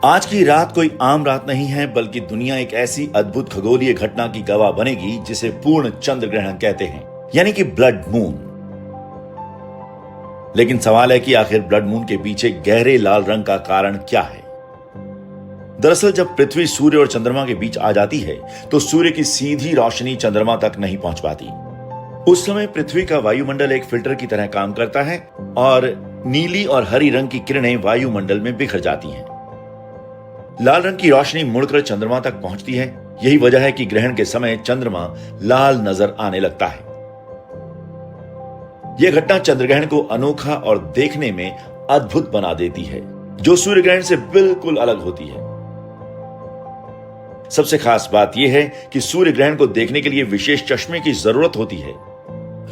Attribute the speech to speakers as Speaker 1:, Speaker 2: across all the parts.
Speaker 1: आज की रात कोई आम रात नहीं है, बल्कि दुनिया एक ऐसी अद्भुत खगोलीय घटना की गवाह बनेगी जिसे पूर्ण चंद्र ग्रहण कहते हैं, यानी कि ब्लड मून। लेकिन सवाल है कि आखिर ब्लड मून के पीछे गहरे लाल रंग का कारण क्या है। दरअसल जब पृथ्वी सूर्य और चंद्रमा के बीच आ जाती है तो सूर्य की सीधी रोशनी चंद्रमा तक नहीं पहुंच पाती। उस समय पृथ्वी का वायुमंडल एक फिल्टर की तरह काम करता है और नीली और हरी रंग की किरणें वायुमंडल में बिखर जाती हैं। लाल रंग की रोशनी मुड़कर चंद्रमा तक पहुंचती है। यही वजह है कि ग्रहण के समय चंद्रमा लाल नजर आने लगता है। यह घटना चंद्रग्रहण को अनोखा और देखने में अद्भुत बना देती है, जो सूर्य ग्रहण से बिल्कुल अलग होती है। सबसे खास बात यह है कि सूर्य ग्रहण को देखने के लिए विशेष चश्मे की जरूरत होती है,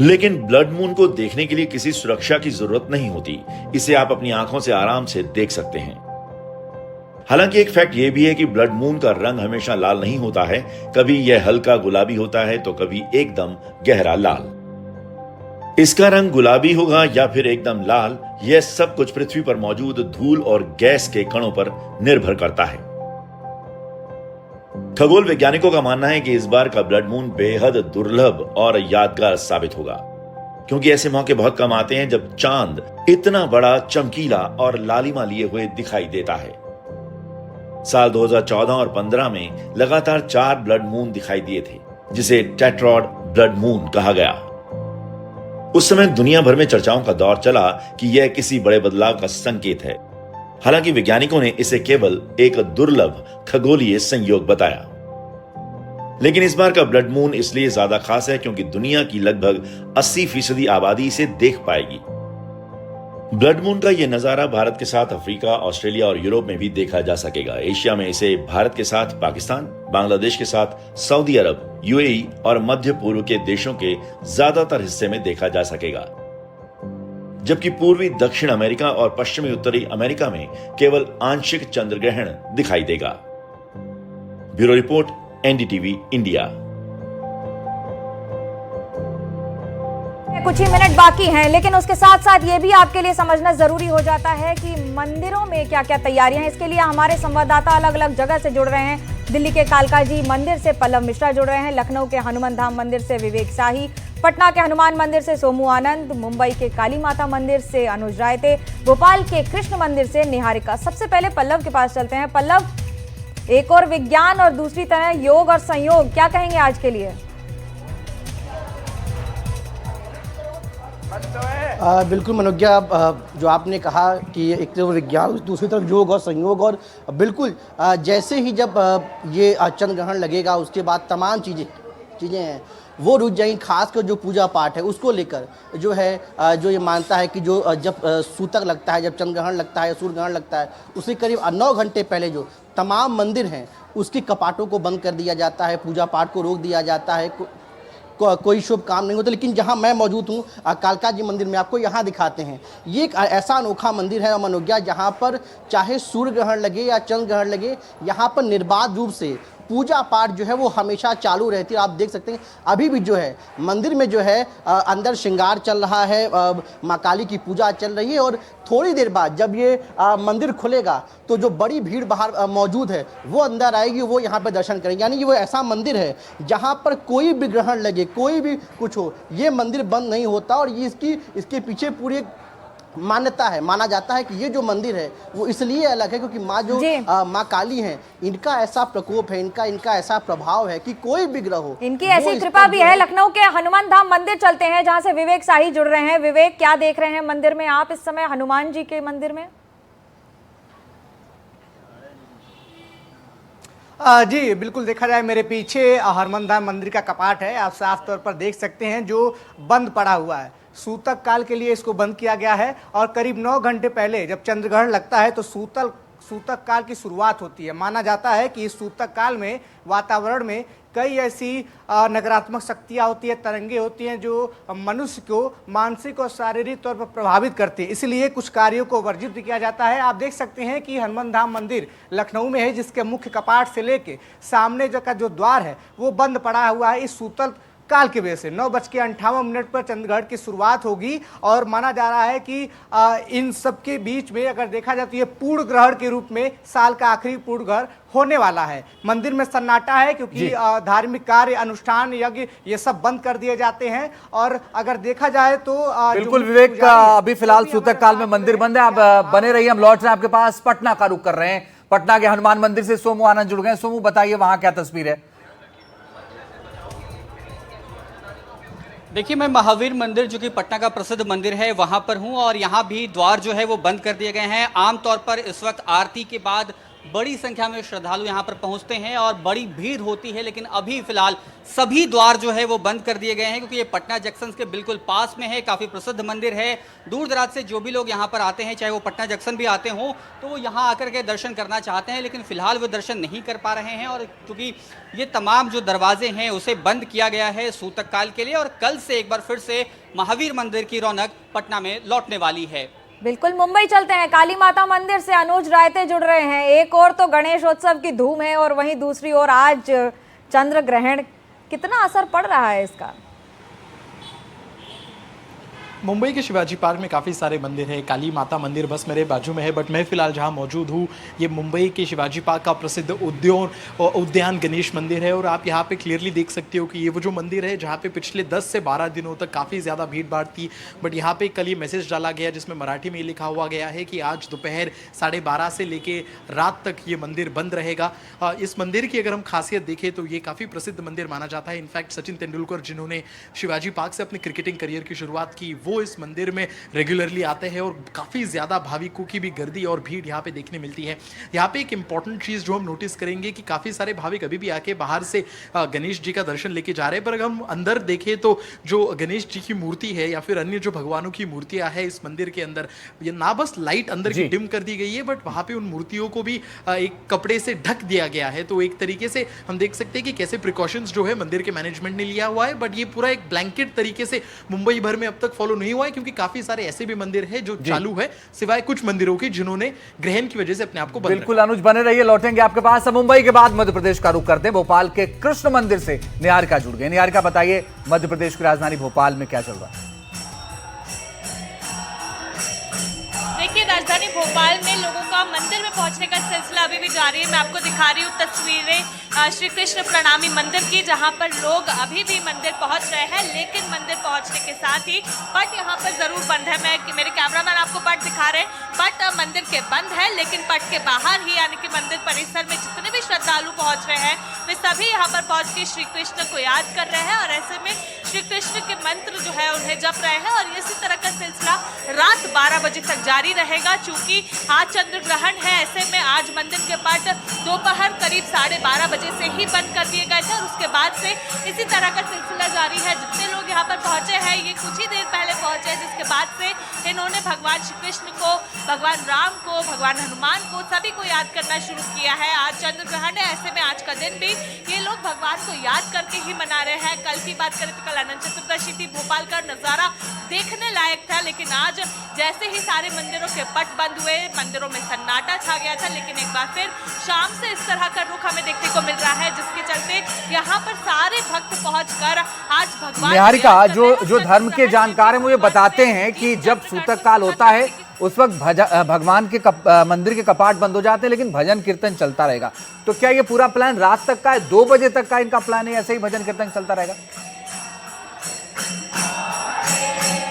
Speaker 1: लेकिन ब्लड मून को देखने के लिए किसी सुरक्षा की जरूरत नहीं होती। इसे आप अपनी आंखों से आराम से देख सकते हैं। हालांकि एक फैक्ट यह भी है कि ब्लड मून का रंग हमेशा लाल नहीं होता है। कभी यह हल्का गुलाबी होता है तो कभी एकदम गहरा लाल। इसका रंग गुलाबी होगा या फिर एकदम लाल, यह सब कुछ पृथ्वी पर मौजूद धूल और गैस के कणों पर निर्भर करता है। खगोल वैज्ञानिकों का मानना है कि इस बार का ब्लड मून बेहद दुर्लभ और यादगार साबित होगा, क्योंकि ऐसे मौके बहुत कम आते हैं जब चांद इतना बड़ा, चमकीला और लालिमा लिए हुए दिखाई देता है। साल 2014 और 15 में लगातार 4 ब्लड मून दिखाई दिए थे, जिसे टेट्रॉड ब्लड मून कहा गया। उस समय दुनिया भर में चर्चाओं का दौर चला कि यह किसी बड़े बदलाव का संकेत है। हालांकि वैज्ञानिकों ने इसे केवल एक दुर्लभ खगोलीय संयोग बताया। लेकिन इस बार का ब्लड मून इसलिए ज्यादा खास है क्योंकि दुनिया की लगभग 80% आबादी इसे देख पाएगी। ब्लड मून का यह नजारा भारत के साथ अफ्रीका, ऑस्ट्रेलिया और यूरोप में भी देखा जा सकेगा। एशिया में इसे भारत के साथ पाकिस्तान, बांग्लादेश के साथ सऊदी अरब, यूएई और मध्य पूर्व के देशों के ज्यादातर हिस्से में देखा जा सकेगा, जबकि पूर्वी दक्षिण अमेरिका और पश्चिमी उत्तरी अमेरिका में केवल आंशिक चंद्र ग्रहण दिखाई देगा। Bureau report, NDTV India.
Speaker 2: कुछ ही मिनट बाकी हैं, लेकिन उसके साथ साथ ये भी आपके लिए समझना जरूरी हो जाता है कि मंदिरों में क्या क्या तैयारियां हैं। इसके लिए हमारे संवाददाता अलग अलग जगह से जुड़ रहे हैं। दिल्ली के कालकाजी मंदिर से पल्लव मिश्रा जुड़ रहे हैं, लखनऊ के हनुमान धाम मंदिर से विवेक शाही, पटना के हनुमान मंदिर से सोमू आनंद, मुंबई के काली माता मंदिर से अनुज रायते, भोपाल के कृष्ण मंदिर से निहारिका। सबसे पहले पल्लव के पास चलते हैं। पल्लव, एक और विज्ञान और दूसरी तरह योग और संयोग, क्या कहेंगे आज के लिए?
Speaker 3: बिल्कुल मनोज्ञा, जो आपने कहा कि एक तरफ विज्ञान, दूसरी तरफ योग और संयोग, और बिल्कुल जैसे ही जब ये चंद्र ग्रहण लगेगा उसके बाद तमाम चीज़ें हैं वो रुक जाएंगी। खासकर जो पूजा पाठ है उसको लेकर जो है, जो ये मानता है कि जो जब सूतक लगता है, जब चंद्र ग्रहण लगता है, सूर्य ग्रहण लगता है, उससे करीब 9 घंटे पहले जो तमाम मंदिर हैं उसकी कपाटों को बंद कर दिया जाता है, पूजा पाठ को रोक दिया जाता है, कोई शुभ काम नहीं होता। लेकिन जहां मैं मौजूद हूं कालका जी मंदिर में, आपको यहां दिखाते हैं। ये एक ऐसा अनोखा मंदिर है मनोज्ञा, जहां पर चाहे सूर्य ग्रहण लगे या चंद्र ग्रहण लगे, यहां पर निर्बाध रूप से पूजा पाठ जो है वो हमेशा चालू रहती है। आप देख सकते हैं अभी भी जो है मंदिर में जो है अंदर श्रृंगार चल रहा है, माँ काली की पूजा चल रही है, और थोड़ी देर बाद जब ये मंदिर खुलेगा तो जो बड़ी भीड़ बाहर मौजूद है वो अंदर आएगी, वो यहाँ पर दर्शन करेंगे। यानी कि वो ऐसा मंदिर है जहाँ पर कोई भी ग्रहण लगे, कोई भी कुछ हो, ये मंदिर बंद नहीं होता। और ये इसके पीछे पूरी मान्यता है, माना जाता है कि ये जो मंदिर है वो इसलिए अलग है क्योंकि माँ काली हैं, इनका ऐसा प्रकोप है, इनका ऐसा प्रभाव है कि कोई भी ग्रह हो,
Speaker 2: इनकी ऐसी कृपा भी है। लखनऊ के हनुमान धाम मंदिर चलते हैं जहां से विवेक शाही जुड़ रहे हैं। विवेक, क्या देख रहे हैं मंदिर में आप इस समय, हनुमान जी के मंदिर में?
Speaker 4: जी बिल्कुल, देखा जाए मेरे पीछे हनुमान धाम मंदिर का कपाट है, आप साफ तौर पर देख सकते हैं, जो बंद पड़ा हुआ है। सूतक काल के लिए इसको बंद किया गया है और करीब 9 घंटे पहले जब चंद्रग्रहण लगता है तो सूतक काल की शुरुआत होती है। माना जाता है कि इस सूतक काल में वातावरण में कई ऐसी नकारात्मक शक्तियाँ होती है, तरंगे होती हैं जो मनुष्य को मानसिक और शारीरिक तौर पर प्रभावित करती है। इसलिए कुछ कार्यों को वर्जित किया जाता है। आप देख सकते हैं कि हनुमान धाम मंदिर लखनऊ में है, जिसके मुख्य कपाट से लेके सामने का जो द्वार है वो बंद पड़ा हुआ है। इस काल की वजह से 9:58 पर चंद्रग्रहण की शुरुआत होगी और माना जा रहा है कि इन सब के बीच में अगर देखा जाए तो ये पूर्ण ग्रहण के रूप में साल का आखिरी पूर्ण ग्रहण होने वाला है। मंदिर में सन्नाटा है क्योंकि धार्मिक कार्य, अनुष्ठान, यज्ञ ये सब बंद कर दिए जाते हैं। और अगर देखा जाए तो
Speaker 5: बिल्कुल विवेक, अभी फिलहाल सूतक काल में मंदिर बंद है। आप बने रहिए, हम लौट रहे हैं आपके पास। पटना का रुख कर रहे हैं, पटना के हनुमान मंदिर से सोमू आनंद जुड़ गए। सोमू, बताइए वहां क्या तस्वीर है?
Speaker 6: देखिए, मैं महावीर मंदिर जो कि पटना का प्रसिद्ध मंदिर है वहां पर हूं और यहां भी द्वार जो है वो बंद कर दिए गए हैं। आमतौर पर इस वक्त आरती के बाद बड़ी संख्या में श्रद्धालु यहां पर पहुंचते हैं और बड़ी भीड़ होती है, लेकिन अभी फिलहाल सभी द्वार जो है वो बंद कर दिए गए हैं क्योंकि ये पटना जंक्शन के बिल्कुल पास में है। काफ़ी प्रसिद्ध मंदिर है, दूर दराज से जो भी लोग यहां पर आते हैं, चाहे वो पटना जंक्शन भी आते हों, तो वो यहां आकर के दर्शन करना चाहते हैं, लेकिन फिलहाल वो दर्शन नहीं कर पा रहे हैं। और क्योंकि ये तमाम जो दरवाजे हैं उसे बंद किया गया है सूतक काल के लिए और कल से एक बार फिर से महावीर मंदिर की रौनक पटना में लौटने वाली है।
Speaker 2: बिल्कुल, मुंबई चलते हैं। काली माता मंदिर से अनुज रायते जुड़ रहे हैं। एक और तो गणेशोत्सव की धूम है और वहीं दूसरी ओर आज चंद्र ग्रहण, कितना असर पड़ रहा है इसका?
Speaker 7: मुंबई के शिवाजी पार्क में काफ़ी सारे मंदिर हैं। काली माता मंदिर बस मेरे बाजू में है, बट मैं फ़िलहाल जहां मौजूद हूं ये मुंबई के शिवाजी पार्क का प्रसिद्ध उद्यान गणेश मंदिर है। और आप यहां पे क्लियरली देख सकते हो कि ये वो जो मंदिर है जहां पे पिछले 10 से 12 दिनों तक काफ़ी ज़्यादा भीड़ भाड़ थी, बट यहाँ पे कल ये मैसेज डाला गया जिसमें मराठी में लिखा हुआ गया है कि आज दोपहर 12:30 से लेके रात तक ये मंदिर बंद रहेगा। इस मंदिर की अगर हम खासियत देखें तो ये काफ़ी प्रसिद्ध मंदिर माना जाता है। इनफैक्ट सचिन तेंदुलकर जिन्होंने शिवाजी पार्क से अपनी क्रिकेटिंग करियर की शुरुआत की, वो इस मंदिर में रेगुलरली आते हैं और काफ़ी ज़्यादा भाविकों की भी गर्दी और भीड़ यहाँ पे देखने मिलती है। यहाँ पे एक इंपॉर्टेंट चीज़ जो हम नोटिस करेंगे कि काफ़ी सारे भाविक अभी भी आके बाहर से गणेश जी का दर्शन लेके जा रहे हैं, पर अगर हम अंदर देखें तो जो गणेश जी की मूर्ति है या फिर अन्य जो भगवानों की मूर्तियाँ हैं इस मंदिर के अंदर, ये ना बस लाइट अंदर की डिम कर दी गई है, बट वहाँ पे उन मूर्तियों को भी एक कपड़े से ढक दिया गया है। तो एक तरीके से हम देख सकते हैं कि कैसे प्रिकॉशंस जो है मंदिर के मैनेजमेंट ने लिया हुआ है, बट ये पूरा एक ब्लैंकेट तरीके से मुंबई भर में अब तक फॉलो नहीं हुआ है क्योंकि काफी सारे ऐसे भी मंदिर है जो चालू है, सिवाय कुछ मंदिरों के जिन्होंने ग्रहण की वजह से अपने आप को बंद।
Speaker 5: बिल्कुल अनुज, बने रहिए, लौटेंगे आपके पास। मुंबई के बाद मध्य प्रदेश का रुख करते हैं। भोपाल के कृष्ण मंदिर से निहारिका जुड़ गए। निहारिका, बताइए मध्य प्रदेश की राजधानी भोपाल में क्या चल रहा है?
Speaker 8: देखिए, राजधानी भोपाल में लोगों का मंदिर में पहुंचने का सिलसिला अभी भी जारी है। मैं आपको दिखा रही हूँ तस्वीरें श्री कृष्ण प्रणामी मंदिर की, जहां पर लोग अभी भी मंदिर पहुंच रहे हैं, लेकिन मंदिर पहुंचने के साथ ही पट यहां पर जरूर बंद है। मेरे कैमरामैन आपको पट दिखा रहे हैं, पट मंदिर के बंद है, लेकिन पट के बाहर ही यानी कि मंदिर परिसर में जितने भी श्रद्धालु पहुंच रहे हैं वे सभी यहाँ पर पहुंच के श्री कृष्ण को याद कर रहे हैं और ऐसे में श्री कृष्ण के मंत्र जो है उन्हें जप रहे हैं। और इसी तरह का सिलसिला रात 12 बजे तक जारी रहेगा। चूंकि आज चंद्र ग्रहण है, ऐसे में आज मंदिर के पट दोपहर करीब 12:30 बजे से ही बंद कर दिए गए थे और उसके बाद से इसी तरह का सिलसिला जारी है। जितने लोग यहाँ पर पहुंचे हैं, ये कुछ ही देर पहले पहुंचे, जिसके बाद से इन्होंने भगवान श्री कृष्ण को, भगवान राम को, भगवान हनुमान को, सभी को याद करना शुरू किया है। आज चंद्र ग्रहण है, ऐसे में आज का दिन भी ये लोग भगवान को याद करके ही मना रहे हैं। कल की बात करें तो कल अनंत चतुर्दशी थी, भोपाल का नजारा देखने लायक था, लेकिन आज जैसे ही सारे मंदिरों के पट बंद हुए, मंदिरों में सन्नाटा छा गया था। लेकिन एक बार फिर शाम से इस तरह का रुख हमें देखने को मिल रहा है, जिसके चलते यहाँ पर सारे भक्त पहुंचकर आज भगवान।
Speaker 5: निहारिका, जो धर्म के जानकार हैं वो ये बताते हैं कि जब सूतक काल होता है उस वक्त भगवान के मंदिर के कपाट बंद हो जाते हैं, लेकिन भजन कीर्तन चलता रहेगा। तो क्या ये पूरा प्लान रात तक का है? 2 बजे तक का इनका प्लान है, ऐसे ही भजन कीर्तन चलता रहेगा?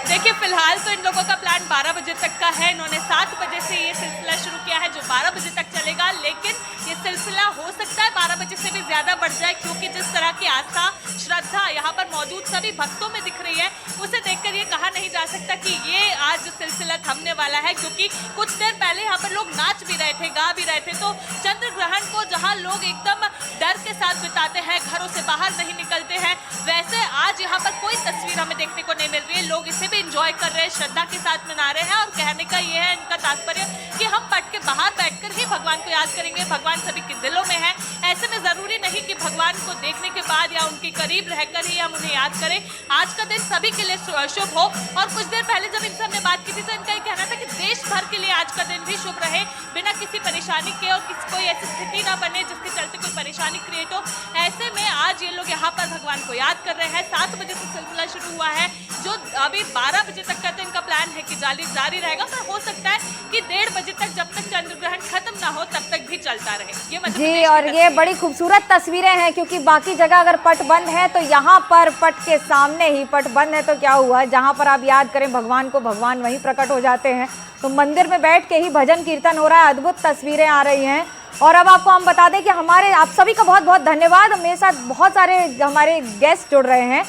Speaker 8: देखिए, फिलहाल तो इन लोगों का प्लान 12 बजे तक का है। इन्होंने 7 बजे से ये सिलसिला शुरू किया है जो 12 बजे तक चलेगा, लेकिन ये सिलसिला हो सकता है 12 बजे से भी ज्यादा बढ़ जाए, क्योंकि जिस तरह की आस्था, श्रद्धा यहाँ पर मौजूद सभी भक्तों में दिख रही है, उसे देखकर ये कहा नहीं जा सकता कि ये आज सिलसिला थमने वाला है। क्योंकि कुछ देर पहले यहाँ पर लोग नाच भी रहे थे, गा भी रहे थे। तो चंद्र ग्रहण को जहाँ लोग एकदम डर के साथ बिताते हैं, घरों से बाहर नहीं निकलते हैं, वैसे आज यहाँ पर कोई तस्वीर हमें देखने को नहीं मिल रही है। लोग इसे भी एंजॉय कर रहे हैं, श्रद्धा के साथ मना रहे हैं और कहने का ये है इनका तात्पर्य कि हम पट के बाहर बैठकर ही भगवान को याद करेंगे। भगवान सभी के दिलों में है, ऐसे में जरूरी नहीं कि भगवान को देखने के बाद या उनके करीब रहकर ही हम उन्हें याद करें। आज का दिन सभी के लिए शुभ हो। और कुछ देर पहले जब इनसे हमने बात की थी तो इनका ये कहना था कि देश भर के लिए आज आज का दिन भी शुभ रहे, बिना किसी परेशानी के, और कोई ऐसी स्थिति ना बने जिसके चलते कोई परेशानी क्रिएट हो। ऐसे में आज ये लोग यहाँ पर भगवान को याद कर रहे हैं। 7 बजे से सिलसिला शुरू हुआ है, जो अभी 12 बजे तक का तो इनका प्लान है कि जारी रहेगा, पर हो सकता है कि 1:30 बजे तक, जब तक चंद्र ग्रहण खत्म ना हो तब तक भी चलता रहे। ये मध्य
Speaker 2: जी,
Speaker 8: प्रदेश
Speaker 2: और
Speaker 8: की
Speaker 2: ये
Speaker 8: तस्वीर
Speaker 2: बड़ी खूबसूरत तस्वीरें हैं, क्योंकि बाकी जगह अगर पट बंद है तो यहाँ पर पट के सामने ही पट बंद है। तो क्या हुआ, जहाँ पर आप याद करें भगवान को, भगवान वहीं प्रकट हो जाते हैं। तो मंदिर में बैठ के ही भजन कीर्तन हो रहा है, अद्भुत तस्वीरें आ रही हैं। और अब आपको हम बता दें कि आप सभी का बहुत बहुत धन्यवाद। मेरे साथ बहुत सारे हमारे गेस्ट जुड़ रहे हैं,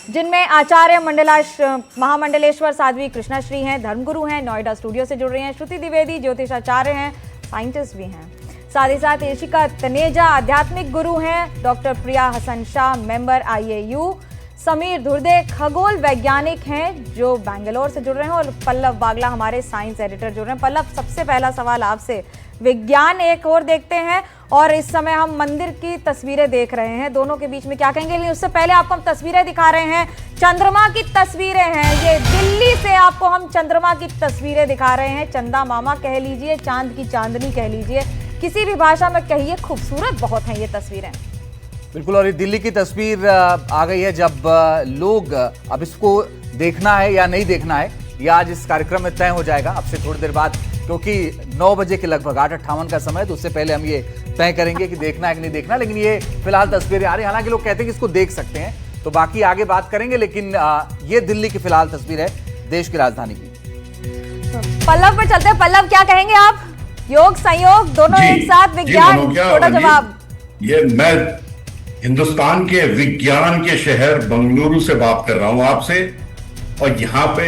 Speaker 2: जिनमें आचार्य महामंडलेश्वर साध्वी कृष्णाश्री हैं, धर्मगुरु हैं, नोएडा स्टूडियो से जुड़ रही हैं, श्रुति द्विवेदी ज्योतिषाचार्य हैं, साइंटिस्ट भी हैं, साथ ही साथ ईशिका तनेजा आध्यात्मिक गुरु हैं, डॉक्टर प्रिया हसन शाह मेंबर IAU, समीर धुर्दे खगोल वैज्ञानिक हैं जो बैंगलोर से जुड़ रहे हैं, और पल्लव बागला हमारे साइंस एडिटर जुड़ रहे हैं। पल्लव, सबसे पहला सवाल आपसे, विज्ञान एक और देखते हैं और इस समय हम मंदिर की तस्वीरें देख रहे हैं, दोनों के बीच में क्या कहेंगे? लेकिन उससे पहले आपको हम तस्वीरें दिखा रहे हैं, चंद्रमा की तस्वीरें हैं। ये दिल्ली से आपको हम चंद्रमा की तस्वीरें दिखा रहे हैं। चंदा मामा कह लीजिए, चांद की चांदनी कह लीजिए, किसी भी भाषा में कहिए, खूबसूरत बहुत हैं ये तस्वीरें।
Speaker 5: बिल्कुल, और ये दिल्ली की तस्वीर आ गई है, जब लोग अब इसको देखना है या नहीं देखना है, ये आज इस कार्यक्रम में तय हो जाएगा अब से थोड़ी देर बाद, क्योंकि 9 बजे के लगभग 8:58 का समय है, तो उससे पहले हम ये तय करेंगे कि देखना है कि नहीं देखना। लेकिन ये फिलहाल तस्वीरें आ रही हैं, हालांकि लोग कहते हैं कि इसको देख सकते हैं, तो बाकी आगे बात करेंगे। लेकिन ये दिल्ली की फिलहाल तस्वीर है, देश की राजधानी की।
Speaker 2: पल्लव पर चलते हैं। पल्लव, क्या कहेंगे आप? योग संयोग दोनों एक साथ, विज्ञान, थोड़ा जवाब।
Speaker 9: ये मैं हिंदुस्तान के विज्ञान के शहर बंगलुरु से बात कर रहा हूं आपसे, और यहाँ पे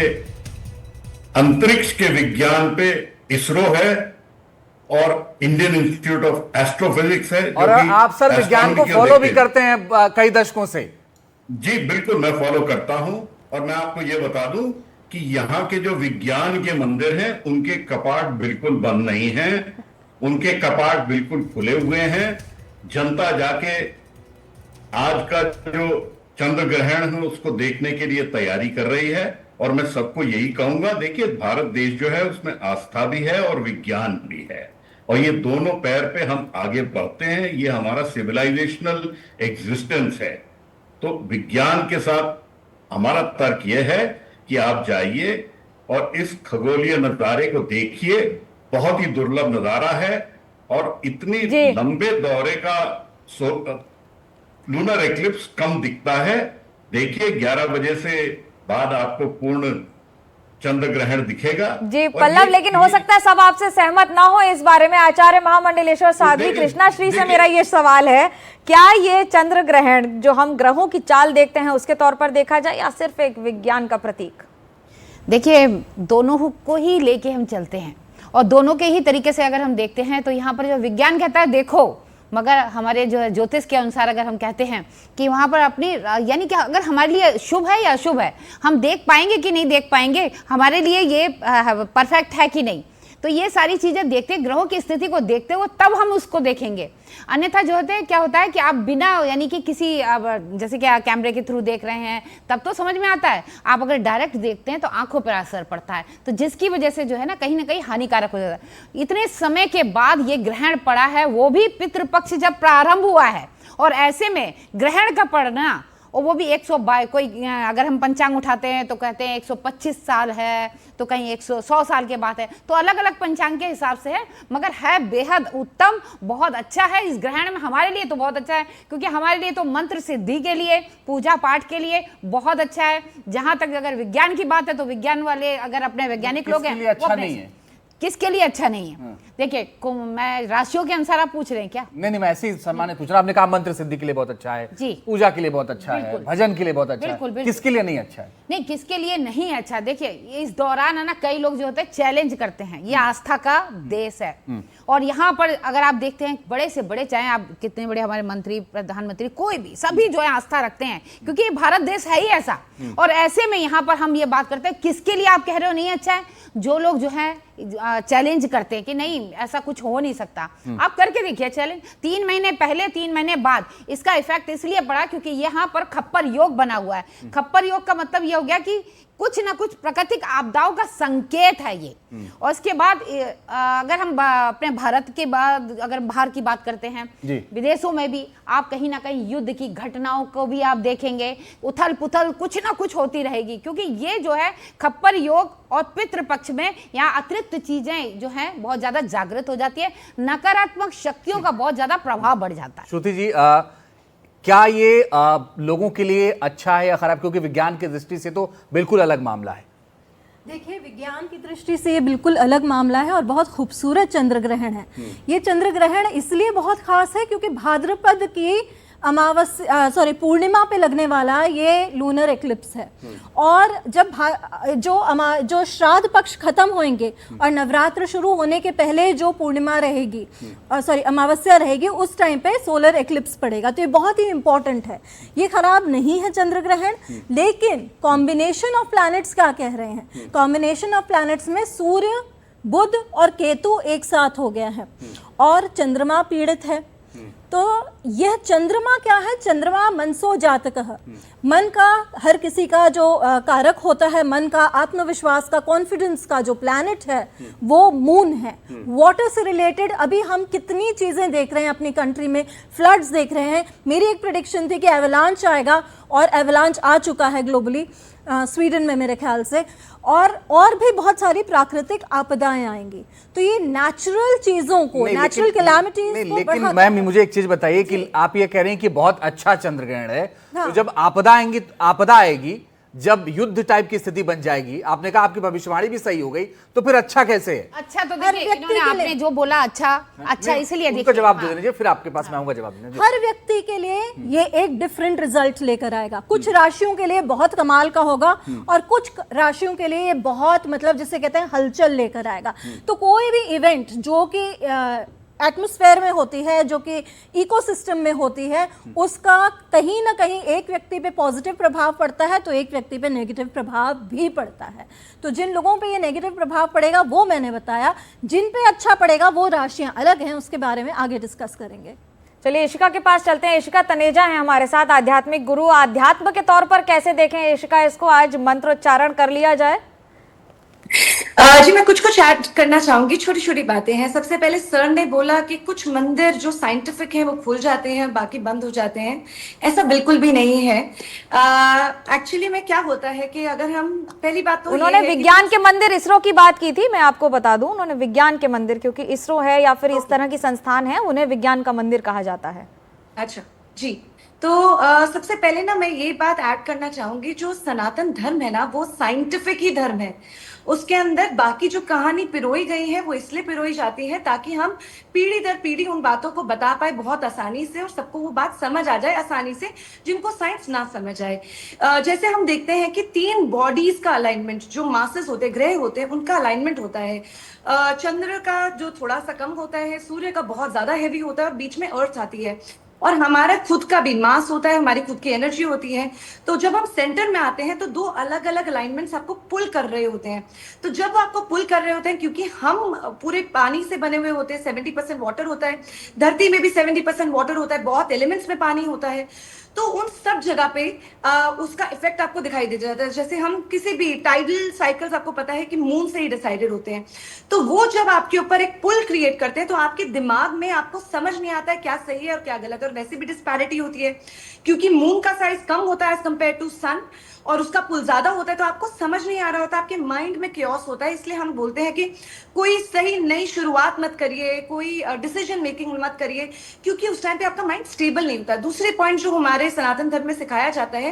Speaker 9: अंतरिक्ष के विज्ञान पे इसरो है और इंडियन इंस्टीट्यूट ऑफ एस्ट्रोफिजिक्स है।
Speaker 5: और आप सर विज्ञान को फॉलो भी करते हैं कई दशकों से।
Speaker 9: जी बिल्कुल, मैं फॉलो करता हूं, और मैं आपको ये बता दूं कि यहाँ के जो विज्ञान के मंदिर हैं उनके कपाट बिल्कुल बंद नहीं हैं, उनके कपाट बिल्कुल खुले हुए हैं। जनता जाके आज का जो चंद्र ग्रहण है उसको देखने के लिए तैयारी कर रही है, और मैं सबको यही कहूंगा, देखिए भारत देश जो है उसमें आस्था भी है और विज्ञान भी है, और ये दोनों पैर पे हम आगे बढ़ते हैं, ये हमारा सिविलाइजेशनल एग्जिस्टेंस है। तो विज्ञान के साथ हमारा तर्क यह है कि आप जाइए और इस खगोलीय नजारे को देखिए, बहुत ही दुर्लभ नजारा है, और इतनी लंबे दौरे का लूनर एक्लिप्स कम दिखता है। देखिए 11 बजे से बाद आपको पूर्ण चंद्र ग्रहण दिखेगा।
Speaker 2: जी पल्लव, लेकिन हो सकता है सब आपसे सहमत ना हो इस बारे में। आचार्य महामंडलेश्वर साध्वी कृष्णाश्री से मेरा ये सवाल है, क्या ये चंद्र ग्रहण जो हम ग्रहों की चाल देखते हैं उसके तौर पर देखा जाए, या सिर्फ एक विज्ञान का प्रतीक?
Speaker 10: देखिए, दोनों को ही लेके हम चलते हैं, और दोनों के ही तरीके से अगर हम देखते हैं, तो यहाँ पर जो विज्ञान कहता है देखो, मगर हमारे जो ज्योतिष के अनुसार अगर हम कहते हैं कि वहाँ पर अपनी, यानी कि अगर हमारे लिए शुभ है या अशुभ है, हम देख पाएंगे कि नहीं देख पाएंगे, हमारे लिए ये परफेक्ट है कि नहीं, तो ये सारी चीज़ें देखते, ग्रहों की स्थिति को देखते हुए तब हम उसको देखेंगे। अन्यथा जो होते हैं, क्या होता है कि आप बिना, यानी कि किसी, जैसे कि कैमरे के थ्रू देख रहे हैं तब तो समझ में आता है, आप अगर डायरेक्ट देखते हैं तो आंखों पर असर पड़ता है, तो जिसकी वजह से जो है ना कहीं हानिकारक हो जाता है। इतने समय के बाद ये ग्रहण पड़ा है, वो भी पितृपक्ष जब प्रारंभ हुआ है, और ऐसे में ग्रहण का पड़ना, और वो भी 122, कोई अगर हम पंचांग उठाते हैं तो कहते हैं 125 साल है, तो कहीं 100 साल के बाद है, तो अलग अलग पंचांग के हिसाब से है, मगर है बेहद उत्तम, बहुत अच्छा है। इस ग्रहण में हमारे लिए तो बहुत अच्छा है, क्योंकि हमारे लिए तो मंत्र सिद्धि के लिए, पूजा पाठ के लिए बहुत अच्छा है। जहां तक अगर विज्ञान की बात है, तो विज्ञान वाले अगर अपने वैज्ञानिक लोग हैं,
Speaker 5: अच्छा नहीं है,
Speaker 10: किसके लिए अच्छा नहीं है? देखिए, मैं राशियों के अनुसार आप पूछ रहे हैं क्या?
Speaker 5: नहीं, मैं ऐसे ही सामान्य पूछ रहा हूं। आपने कहा मंत्र सिद्धि के लिए बहुत अच्छा है जी, पूजा के लिए बहुत अच्छा है, भजन के लिए बहुत अच्छा है, किसके लिए नहीं अच्छा है?
Speaker 10: नहीं, किसके लिए नहीं अच्छा, देखिए इस दौरान है ना, कई लोग जो होते हैं चैलेंज करते हैं, ये आस्था का देश है, और यहाँ पर अगर आप देखते हैं बड़े से बड़े, चाहे आप कितने बड़े हमारे मंत्री, प्रधानमंत्री, कोई भी, सभी जो है आस्था रखते हैं, क्योंकि ये भारत देश है ही ऐसा। और ऐसे में यहाँ पर हम ये बात करते हैं, किसके लिए आप कह रहे हो नहीं अच्छा है? जो लोग जो है चैलेंज करते हैं कि नहीं ऐसा कुछ हो नहीं सकता, आप करके देखिए चैलेंज। 3 महीने पहले, 3 महीने बाद इसका इफेक्ट इसलिए पड़ा क्योंकि यहाँ पर खप्पर योग बना हुआ है। खप्पर योग का मतलब ये हो गया कि कुछ ना कुछ प्राकृतिक आपदाओं का संकेत है ये। और उसके बाद अगर हम अपने भारत के बाद अगर बाहर की बात करते हैं, विदेशों में भी आप कहीं ना कहीं युद्ध की घटनाओं को भी आप देखेंगे, उथल पुथल कुछ ना कुछ होती रहेगी, क्योंकि ये जो है खप्पर योग और पितृपक्ष में यहाँ अतिरिक्त चीजें जो हैं बहुत ज्यादा जागृत हो जाती है, नकारात्मक शक्तियों का बहुत ज्यादा प्रभाव बढ़ जाता है।
Speaker 5: श्रुति जी, क्या ये लोगों के लिए अच्छा है या खराब, क्योंकि विज्ञान की दृष्टि से तो बिल्कुल अलग मामला है।
Speaker 11: देखिए, विज्ञान की दृष्टि से ये बिल्कुल अलग मामला है और बहुत खूबसूरत चंद्र ग्रहण है। ये चंद्र ग्रहण इसलिए बहुत खास है क्योंकि भाद्रपद की पूर्णिमा पे लगने वाला ये लूनर एक्लिप्स है। और जब जो श्राद्ध पक्ष खत्म होंगे और नवरात्र शुरू होने के पहले जो पूर्णिमा रहेगी, अमावस्या रहेगी, उस टाइम पे सोलर एक्लिप्स पड़ेगा। तो ये बहुत ही इंपॉर्टेंट है। ये खराब नहीं है चंद्र ग्रहण, लेकिन कॉम्बिनेशन ऑफ प्लैनेट्स क्या कह रहे हैं? कॉम्बिनेशन ऑफ प्लैनेट्स में सूर्य, बुध और केतु एक साथ हो गया है और चंद्रमा पीड़ित है। तो यह चंद्रमा क्या है? चंद्रमा मनसो जातकः, मन का, हर किसी का जो कारक होता है, मन का, आत्मविश्वास का, कॉन्फिडेंस का जो प्लैनेट है वो मून है। वाटर से रिलेटेड अभी हम कितनी चीजें देख रहे हैं अपनी कंट्री में, फ्लड्स देख रहे हैं। मेरी एक प्रेडिक्शन थी कि एवलांच आएगा और एवलांच आ चुका है ग्लोबली, स्वीडन में मेरे ख्याल से, और भी बहुत सारी प्राकृतिक आपदाएं आएंगी। तो ये नेचुरल चीजों को, नेचुरल कैलामिटीज को,
Speaker 5: लेकिन मैम मुझे एक चीज बताइए कि आप ये कह रहे हैं कि बहुत अच्छा चंद्र ग्रहण है, तो जब आपदा आएगी, जब युद्ध टाइप की स्थिति बन जाएगी, आपने कहा आपकी भविष्यवाणी भी सही हो गई, तो फिर अच्छा कैसे है?
Speaker 10: अच्छा तो देखिए, इन्होंने आपने जो बोला अच्छा इसलिए
Speaker 5: देखिए जवाब दे दीजिए, फिर आपके पास मैं आऊंगा जवाब देने।
Speaker 11: हर व्यक्ति के लिए ये एक डिफरेंट रिजल्ट लेकर आएगा। कुछ राशियों के लिए बहुत कमाल का होगा और कुछ राशियों के लिए ये बहुत, मतलब जिसे कहते हैं, हलचल लेकर आएगा। तो कोई भी इवेंट जो कि एटमॉस्फेयर में होती है, जो कि इकोसिस्टम में होती है, उसका कहीं ना कहीं एक व्यक्ति पे पॉजिटिव प्रभाव पड़ता है तो एक व्यक्ति पे नेगेटिव प्रभाव भी पड़ता है। तो जिन लोगों पे ये नेगेटिव प्रभाव पड़ेगा वो मैंने बताया, जिन पे अच्छा पड़ेगा वो राशियां अलग हैं, उसके बारे में आगे डिस्कस करेंगे।
Speaker 2: चलिए इशिका के पास चलते हैं। इशिका तनेजा है हमारे साथ, आध्यात्मिक गुरु। आध्यात्म के तौर पर कैसे देखें इशिका इसको? आज मंत्रोच्चारण कर लिया जाए।
Speaker 12: जी मैं कुछ ऐड करना चाहूंगी, छोटी छोटी बातें हैं। सबसे पहले सर ने बोला कि कुछ मंदिर जो साइंटिफिक हैं वो खुल जाते हैं, बाकी बंद हो जाते हैं। ऐसा बिल्कुल भी नहीं है। एक्चुअली में क्या होता है कि अगर हम, पहली बात तो
Speaker 2: उन्होंने विज्ञान के मंदिर, इसरो की बात की थी, मैं आपको बता दूं, उन्होंने विज्ञान के मंदिर, क्योंकि इसरो है या फिर इस तरह की संस्थान है, उन्हें विज्ञान का मंदिर कहा जाता है।
Speaker 12: अच्छा जी, तो सबसे पहले ना मैं ये बात ऐड करना चाहूंगी, जो सनातन धर्म है ना वो साइंटिफिक ही धर्म है। उसके अंदर बाकी जो कहानी पिरोई गई है वो इसलिए पिरोई जाती है ताकि हम पीढ़ी दर पीढ़ी उन बातों को बता पाए बहुत आसानी से और सबको वो बात समझ आ जाए आसानी से, जिनको साइंस ना समझ आए। जैसे हम देखते हैं कि 3 बॉडीज का अलाइनमेंट, जो मासेस होते हैं, ग्रह होते हैं, उनका अलाइनमेंट होता है। चंद्र का जो थोड़ा सा कम होता है, सूर्य का बहुत ज्यादा हैवी होता है और बीच में अर्थ आती है, और हमारा खुद का भी मास होता है, हमारी खुद की एनर्जी होती है। तो जब हम सेंटर में आते हैं तो 2 अलग अलग अलाइनमेंट्स आपको पुल कर रहे होते हैं। तो जब वो आपको पुल कर रहे होते हैं, क्योंकि हम पूरे पानी से बने हुए होते हैं, 70% वाटर होता है, धरती में भी 70% वाटर होता है, बहुत एलिमेंट्स में पानी होता है, तो उन सब जगह पे उसका इफेक्ट आपको दिखाई दे जाता है। जैसे हम किसी भी टाइडल साइकिल्स, आपको पता है कि मून से ही डिसाइडेड होते हैं, तो वो जब आपके ऊपर एक पुल क्रिएट करते हैं तो आपके दिमाग में आपको समझ नहीं आता है क्या सही है और क्या गलत है। और वैसे भी डिस्पैरिटी होती है, क्योंकि मून का साइज कम होता है एज कंपेयर टू सन और उसका पुल ज्यादा होता है, तो आपको समझ नहीं आ रहा होता, आपके माइंड में क्योस होता है। इसलिए हम बोलते हैं कि कोई सही नई शुरुआत मत करिए, कोई डिसीजन मेकिंग मत करिए, क्योंकि उस टाइम पे आपका माइंड स्टेबल नहीं होता। दूसरे पॉइंट जो हमारे सनातन धर्म में सिखाया जाता है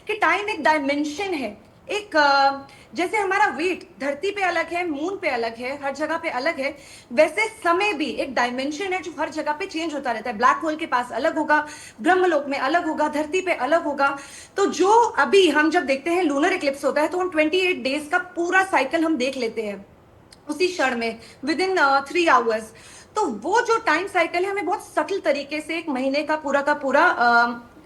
Speaker 12: कि टाइम एक डायमेंशन है, एक जैसे हमारा वेट धरती पे अलग है, मून पे अलग है, हर जगह पे अलग है, वैसे समय भी एक डायमेंशन है जो हर जगह पे चेंज होता रहता है। ब्लैक होल के पास अलग होगा, ब्रह्मलोक में अलग होगा, धरती पे अलग होगा। तो जो अभी हम जब देखते हैं लूनर इक्लिप्स होता है तो हम 28 डेज का पूरा साइकिल हम देख लेते हैं उसी क्षण में, विद इन 3 आवर्स। तो वो जो टाइम साइकिल है हमें बहुत सटल तरीके से एक महीने का पूरा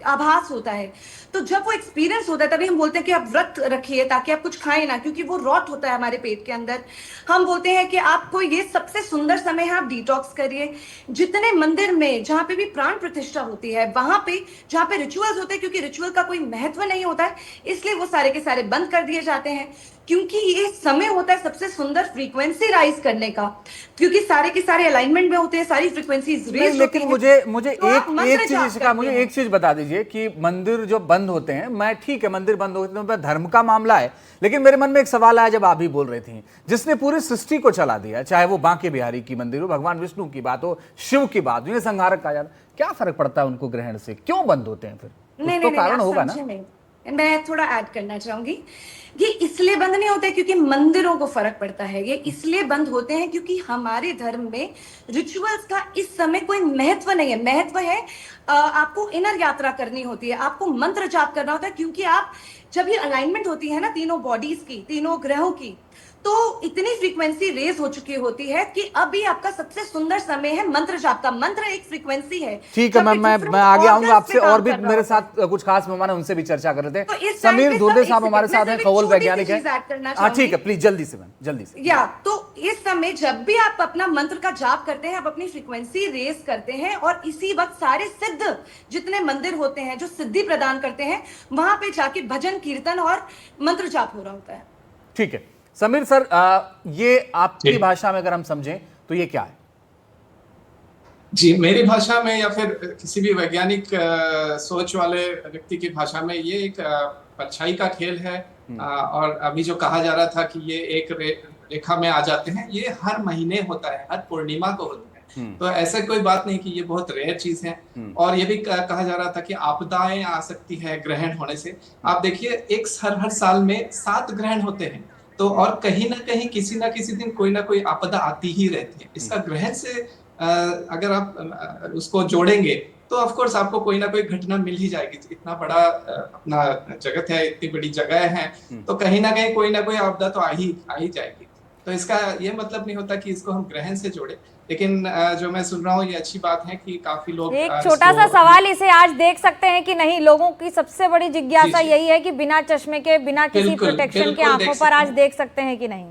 Speaker 12: आभास होता है। तो जब वो एक्सपीरियंस होता है तभी हम बोलते हैं कि आप व्रत रखिए ताकि आप कुछ खाएं ना, क्योंकि वो रॉट होता है हमारे पेट के अंदर। हम बोलते हैं कि आपको ये सबसे सुंदर समय है, आप डिटॉक्स करिए। जितने मंदिर में जहाँ पे भी प्राण प्रतिष्ठा होती है, वहां पे जहाँ पे रिचुअल्स होते हैं, क्योंकि रिचुअल का कोई महत्व नहीं होता है इसलिए वो सारे के सारे बंद कर दिए जाते हैं, क्योंकि ये समय होता है सबसे सुंदर फ्रीक्वेंसी राइज करने का, क्योंकि सारे के सारे अलाइनमेंट में होते हैं, सारी फ्रीक्वेंसीज रेज होती हैं।
Speaker 5: लेकिन मुझे एक चीज बता दीजिए कि मंदिर जो बंद होते हैं, मैं ठीक है मंदिर बंद होते हैं, धर्म का मामला है, लेकिन मेरे मन में एक सवाल आया जब आप भी बोल रही थी, जिसने पूरी सृष्टि को चला दिया, चाहे वो बांके बिहारी की मंदिर हो, भगवान विष्णु की बात हो, शिव की बात हो, इन्हें संहारक कहा जाता है, क्या फर्क पड़ता है उनको ग्रहण से, क्यों बंद होते हैं फिर?
Speaker 12: नहीं,
Speaker 5: तो कारण होगा ना।
Speaker 12: मैं थोड़ा ऐड करना चाहूंगी, ये इसलिए बंद नहीं होते क्योंकि मंदिरों को फर्क पड़ता है, ये इसलिए बंद होते हैं क्योंकि हमारे धर्म में रिचुअल्स का इस समय कोई महत्व नहीं है। महत्व है आपको इनर यात्रा करनी होती है, आपको मंत्र जाप करना होता है, क्योंकि आप जब ये अलाइनमेंट होती है ना तीनों बॉडीज की, तीनों ग्रहों की, तो इतनी फ्रीक्वेंसी रेज हो चुकी होती है कि अभी आपका सबसे सुंदर समय है मंत्र जाप का। मंत्र एक फ्रीक्वेंसी है।
Speaker 5: ठीक है, मैं आगे आऊंगा आपसे, और भी मेरे साथ कुछ खास मेहमान है, उनसे भी चर्चा कर लेते हैं। समीर दुर्दे साहब हमारे साथ हैं, खगोल वैज्ञानिक हैं। हाँ ठीक है, प्लीज जल्दी से
Speaker 12: तो इस समय जब भी आप अपना मंत्र का जाप करते हैं, आप अपनी फ्रीक्वेंसी रेज करते हैं, और इसी वक्त सारे सिद्ध जितने मंदिर होते हैं जो सिद्धि प्रदान करते हैं, वहां पे जाके भजन कीर्तन और मंत्र जाप हो रहा होता है।
Speaker 5: ठीक है समीर सर, ये आपकी भाषा में अगर हम समझें तो ये क्या है?
Speaker 13: जी, मेरी भाषा में या फिर किसी भी वैज्ञानिक सोच वाले व्यक्ति की भाषा में ये एक परछाई का खेल है। और अभी जो कहा जा रहा था कि ये एक रेखा में आ जाते हैं, ये हर महीने होता है, हर पूर्णिमा को होता है। तो ऐसा कोई बात नहीं कि ये बहुत रेयर चीज है। और ये भी कहा जा रहा था कि आपदाएं आ सकती है ग्रहण होने से। आप देखिए, एक हर साल में 7 ग्रहण होते हैं, तो और कहीं ना कहीं किसी ना किसी दिन कोई ना कोई आपदा आती ही रहती है। इसका ग्रहण से अगर आप उसको जोड़ेंगे तो ऑफ कोर्स आपको कोई ना कोई घटना मिल ही जाएगी। इतना बड़ा अपना जगत है, इतनी बड़ी जगह है, तो कहीं ना कहीं कोई ना कोई आपदा तो आ ही जाएगी। तो इसका ये मतलब नहीं होता कि इसको हम ग्रहण से जोड़े, लेकिन जो मैं सुन रहा हूँ ये अच्छी बात है कि काफी लोग
Speaker 2: एक छोटा सा सवाल, इसे आज देख सकते हैं कि नहीं? लोगों की सबसे बड़ी जिज्ञासा यही है कि बिना चश्मे के, बिना किसी प्रोटेक्शन के आंखों पर आज देख सकते हैं कि नहीं?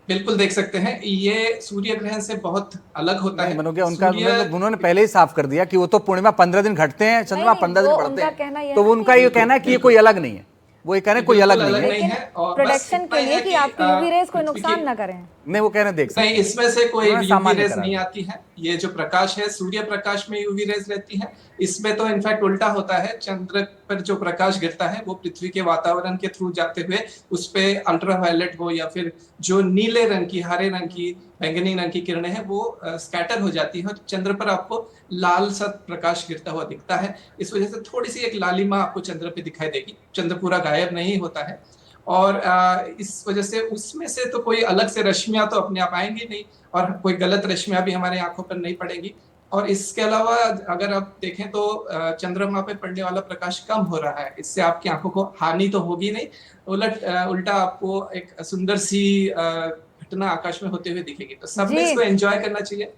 Speaker 13: बिल्कुल देख सकते हैं। ये सूर्य ग्रहण से बहुत अलग होता है।
Speaker 5: उन्होंने पहले ही साफ कर दिया कि वो तो पूर्णिमा 15 दिन घटते हैं, चंद्रमा 15 दिन पड़ते हैं, तो उनका ये कहना है कि ये कोई अलग नहीं है, वो ये कह रहे हैं कोई अलग नहीं है।
Speaker 2: प्रोटेक्शन के लिए कि आपकी यूवी रेज कोई नुकसान ना करें।
Speaker 5: नहीं, वो कह रहे हैं देख
Speaker 13: नहीं, इसमें से कोई यूवी रेज नहीं आती है। ये जो प्रकाश है, सूर्य प्रकाश में यूवी रेज रहती है। इसमें तो इनफैक्ट उल्टा होता है, चंद्र पर जो प्रकाश गिरता है वो पृथ्वी के वातावरण के थ्रू जाते हुए उस पे अल्ट्रावायलेट हो या फिर जो नीले रंग की, हरे रंग की, बैंगनी रंग की किरणें हैं वो स्कैटर हो जाती है, और चंद्र पर आपको लाल सा प्रकाश गिरता हुआ दिखता है। इस वजह से थोड़ी सी एक लालिमा आपको चंद्र पे दिखाई देगी। चंद्र पूरा गायब नहीं होता है, और इस वजह से उसमें से तो कोई अलग से रश्मियां तो अपने आप आएंगी नहीं, और कोई गलत रश्मियां भी हमारे आंखों पर नहीं पड़ेंगी। और इसके अलावा अगर आप देखें तो चंद्रमा पे पड़ने वाला प्रकाश कम हो रहा है, इससे आपकी आंखों को हानि तो होगी नहीं, उल्टा आपको एक सुंदर सी घटना आकाश में होते हुए दिखेगी। तो सबने इसको एंजॉय करना चाहिए।